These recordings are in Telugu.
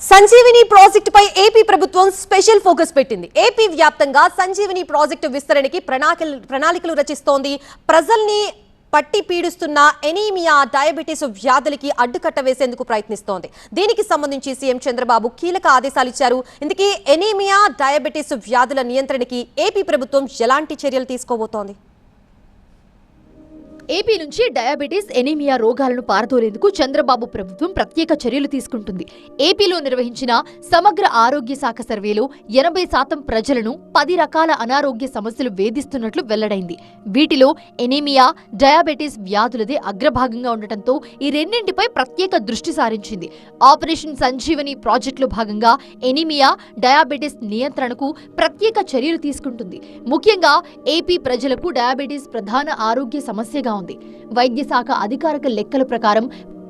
సంజీవిని ప్రాజెక్టుపై ఏపీ ప్రభుత్వం స్పెషల్ ఫోకస్ పెట్టింది. ఏపీ వ్యాప్తంగా సంజీవిని ప్రాజెక్టు విస్తరణకి ప్రణాళికలు రచిస్తోంది. ప్రజల్ని పట్టి పీడిస్తున్న ఎనీమియా, డయాబెటీస్ వ్యాధులకి అడ్డుకట్ట వేసేందుకు ప్రయత్నిస్తోంది. దీనికి సంబంధించి సీఎం చంద్రబాబు కీలక ఆదేశాలు ఇచ్చారు. ఇందుకే ఎనీమియా, డయాబెటీస్ వ్యాధుల నియంత్రణకి ఏపీ ప్రభుత్వం ఎలాంటి చర్యలు తీసుకోబోతోంది? ఏపీ నుంచి డయాబెటీస్, ఎనీమియా రోగాలను పారదోలేందుకు చంద్రబాబు ప్రభుత్వం ప్రత్యేక చర్యలు తీసుకుంటుంది. ఏపీలో నిర్వహించిన సమగ్ర ఆరోగ్య శాఖ సర్వేలో 80% ప్రజలను 10 రకాల అనారోగ్య సమస్యలు వేధిస్తున్నట్లు వెల్లడైంది. వీటిలో ఎనీమియా, డయాబెటీస్ వ్యాధులదే అగ్రభాగంగా ఉండటంతో ఈ రెండింటిపై ప్రత్యేక దృష్టి సారించింది. ఆపరేషన్ సంజీవని ప్రాజెక్టులో భాగంగా ఎనీమియా, డయాబెటీస్ నియంత్రణకు ప్రత్యేక చర్యలు తీసుకుంటుంది. ముఖ్యంగా ఏపీ ప్రజలకు డయాబెటీస్ ప్రధాన ఆరోగ్య సమస్యగా ఉంది. వైద్య శాఖ అధికారిక లెక్కల ప్రకారం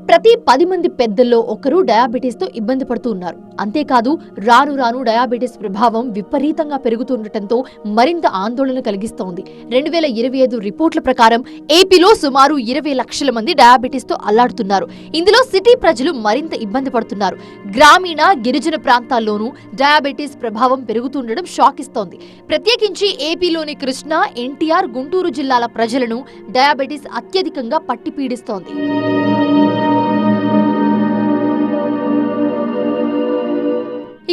ప్రతి 10 మంది పెద్దల్లో ఒకరు డయాబెటీస్ తో ఇబ్బంది పడుతూ ఉన్నారు. అంతేకాదు రాను రాను డయాబెటీస్ ప్రభావం విపరీతంగా పెరుగుతుండటంతో మరింత ఆందోళన కలిగిస్తోంది. 2025 రిపోర్టుల ప్రకారం ఏపీలో సుమారు 20 లక్షల మంది డయాబెటీస్ తో అల్లాడుతున్నారు. ఇందులో సిటీ ప్రజలు మరింత ఇబ్బంది పడుతున్నారు. గ్రామీణ, గిరిజన ప్రాంతాల్లోనూ డయాబెటీస్ ప్రభావం పెరుగుతుండడం షాక్ ఇస్తోంది. ప్రత్యేకించి ఏపీలోని కృష్ణా, ఎన్టీఆర్, గుంటూరు జిల్లాల ప్రజలను డయాబెటీస్ అత్యధికంగా పట్టి పీడిస్తోంది.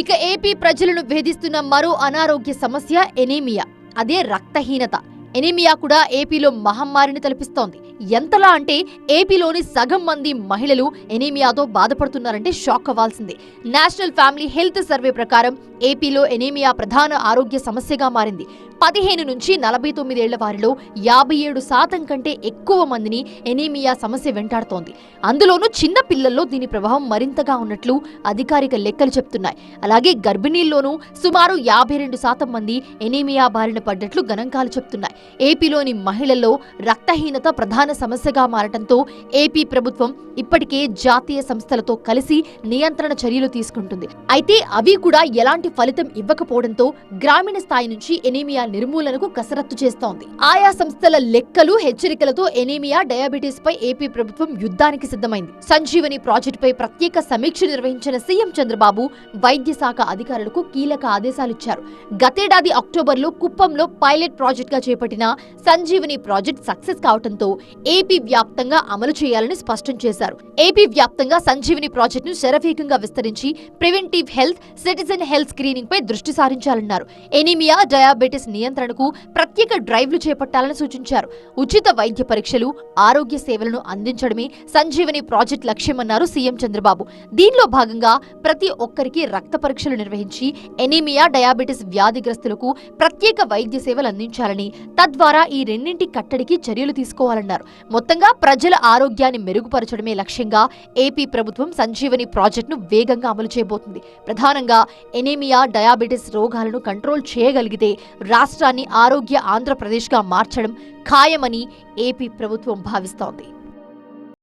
ఇక ఏపీ ప్రజలను వేధిస్తున్న మరో అనారోగ్య సమస్య ఎనీమియా, అదే రక్తహీనత. ఎనీమియా కూడా ఏపీలో మహమ్మారిని తలపిస్తోంది. ఎంతలా అంటే ఏపీలోని సగం మంది మహిళలు ఎనీమియాతో బాధపడుతున్నారంటే షాక్ అవ్వాల్సిందే. నేషనల్ ఫ్యామిలీ హెల్త్ సర్వే ప్రకారం ఏపీలో ఎనీమియా ప్రధాన ఆరోగ్య సమస్యగా మారింది. 15 నుంచి 49 ఏళ్ల వారిలో 57% కంటే ఎక్కువ మందిని ఎనీమియా సమస్య వెంటాడుతోంది. అందులోనూ చిన్న పిల్లల్లో దీని ప్రభావం మరింతగా ఉన్నట్లు అధికారిక లెక్కలు చెప్తున్నాయి. అలాగే గర్భిణీల్లోనూ సుమారు 52% మంది ఎనీమియా బారిన పడ్డట్లు గణాంకాలు చెప్తున్నాయి. ఏపీలోని మహిళల్లో రక్తహీనత ప్రధాన సమస్యగా మారటంతో ఏపీ ప్రభుత్వం ఇప్పటికే జాతీయ సంస్థలతో కలిసి నియంత్రణ చర్యలు తీసుకుంటుంది. అయితే అవి కూడా ఎలాంటి ఫలితం ఇవ్వకపోవడంతో గ్రామీణ స్థాయి నుంచి ఎనీమియా నిర్మూలనకు కసరత్తు చేస్తోంది. ఆయా సంస్థల లెక్కలు, హెచ్చరికలతో ఎనీమియా, డయాబెటీస్ పై ఏపీ ప్రభుత్వం యుద్ధానికి సిద్ధమైంది. సంజీవని ప్రాజెక్టుపై ప్రత్యేక సమీక్ష నిర్వహించిన సీఎం చంద్రబాబు వైద్య శాఖ అధికారులకు కీలక ఆదేశాలిచ్చారు. గతేడాది అక్టోబర్లో కుప్పంలో పైలట్ ప్రాజెక్ట్ గా చేపట్టిన సంజీవని ప్రాజెక్ట్ సక్సెస్ కావడంతో ఏపీ వ్యాప్తంగా అమలు చేయాలని స్పష్టం చేశారు. ఏపీ వ్యాప్తంగా సంజీవని ప్రాజెక్టును శరవేగంగా విస్తరించి preventive health, citizen health screening పై దృష్టి సారించాలన్నారు. ఎనీమియా, డయాబెటీస్ నియంత్రణకు ప్రత్యేక డ్రైవ్లు చేపట్టాలని సూచించారు. ఉచిత వైద్య పరీక్షలు, ఆరోగ్య సేవలను అందించడమే సంజీవని ప్రాజెక్ట్ లక్ష్యమన్నారు సీఎం చంద్రబాబు. దీనిలో భాగంగా ప్రతి ఒక్కరికి రక్త పరీక్షలు నిర్వహించి ఎనీమియా, డయాబెటీస్ వ్యాధిగ్రస్తులకు ప్రత్యేక వైద్య సేవలు అందించాలని, తద్వారా ఈ రెండింటి కట్టడికి చర్యలు తీసుకోవాలన్నారు. మొత్తంగా ప్రజల ఆరోగ్యాన్ని మెరుగుపరచడమే లక్ష్యంగా ఏపీ ప్రభుత్వం సంజీవని ప్రాజెక్టును వేగంగా అమలు చేయబోతుంది. ప్రధానంగా ఎనీమియా, డయాబెటీస్ రోగాలను కంట్రోల్ చేయగలిగితే రాష్ట్రాన్ని ఆరోగ్య ఆంధ్రప్రదేశ్గా మార్చడం ఖాయమని ఏపీ ప్రభుత్వం భావిస్తోంది.